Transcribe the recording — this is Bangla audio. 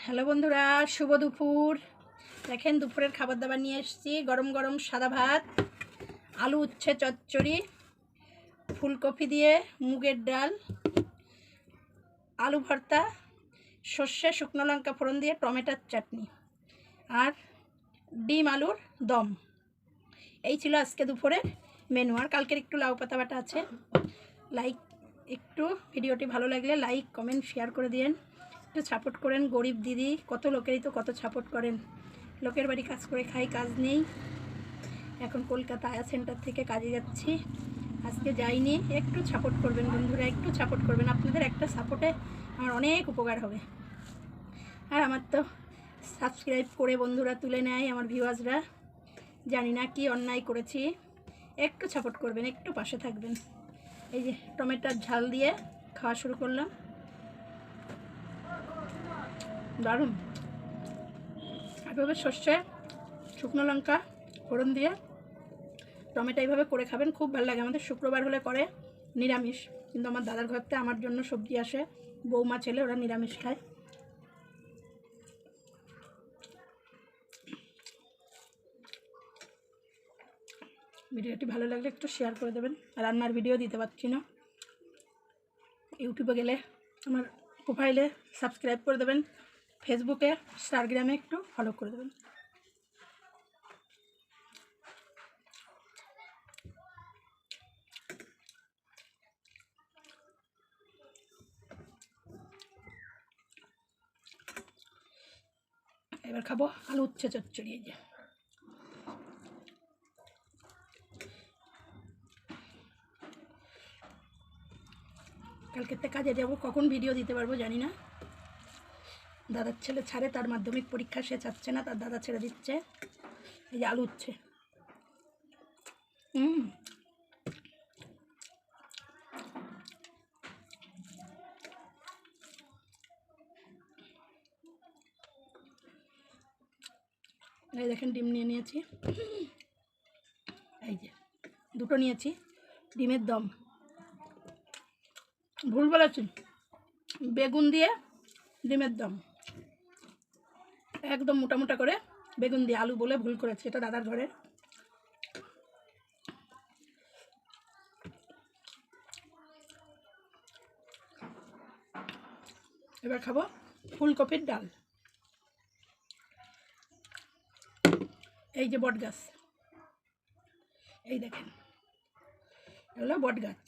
হ্যালো বন্ধুরা, শুভ দুপুর। দেখেন দুপুরের খাবার দাবার নিয়ে এসেছি। গরম গরম সাদা ভাত, আলু উচ্ছে চচ্চড়ি, ফুলকপি দিয়ে মুগের ডাল, আলু ভর্তা, সর্ষে শুকনো লঙ্কা ফোড়ন দিয়ে টমেটোর চাটনি আর ডিম আলুর দম। এই ছিল আজকে দুপুরের মেনু। আর কালকের একটু লাউ পাতা বাটা আছে। একটু ভিডিওটি ভালো লাগলে লাইক কমেন্ট শেয়ার করে দিন, একটু সাপোর্ট করেন। গরিব দিদি, কত লোকেরই তো কত সাপোর্ট করেন। লোকের বাড়ি কাজ করে খাই, কাজ নেই। এখন কলকাতা আয়া সেন্টার থেকে কাজে যাচ্ছি, আজকে যাইনি। একটু সাপোর্ট করবেন বন্ধুরা, একটু সাপোর্ট করবেন। আপনাদের একটা সাপোর্টে আমার অনেক উপকার হবে। আর আমার তো সাবস্ক্রাইব করে বন্ধুরা তুলে নেয় আমার ভিউয়ার্সরা। জানি না কি অন্যায় করেছি, একটু সাপোর্ট করবেন, একটু পাশে থাকবেন। এই যে টমেটোর ঝাল দিয়ে খাওয়া শুরু করলাম, দারুণ। এভাবে সর্ষে শুকনো লঙ্কা ফোড়ন দিয়ে টমেটো এইভাবে করে খাবেন, খুব ভালো লাগে। আমাদের শুক্রবার হলে করে নিরামিষ, কিন্তু আমার দাদার ঘরতে আমার জন্য সবজি আসে, বৌমা ছেলে ওরা নিরামিষ খায়। ভিডিওটি ভালো লাগলে একটু শেয়ার করে দেবেন। রান্নার ভিডিও দিতে পারছি না, ইউটিউবে গেলে আমার প্রোফাইলে সাবস্ক্রাইব করে দেবেন, ফেসবুকে ইনস্টাগ্রামে একটু ফলো করে দেবেন। এবার খাবো আলু উচ্ছে চচ্চড়ি। এই যে কালকেতে কাজে যাবো, কখন ভিডিও দিতে পারবো জানি না। দাদার ছেলে ছাড়ে, তার মাধ্যমিক পরীক্ষা, সে চাচ্ছে না, তার দাদা ছেড়ে দিচ্ছে। এই যে আলু উচ্ছে, এই দেখেন ডিম নিয়ে নিয়েছি, এই যে দুটো নিয়েছি। ডিমের দম, ভুল বলেছি, বেগুন দিয়ে ডিমের দম, একদম মোটা মোটা করে বেগুন দিয়ে, আলু বলে ভুল করেছি, এটা দাদার ঘরে। এবার খাবো ফুলকপির ডাল। এই যে বট গাছ, এই দেখেন এগুলো বট গাছ।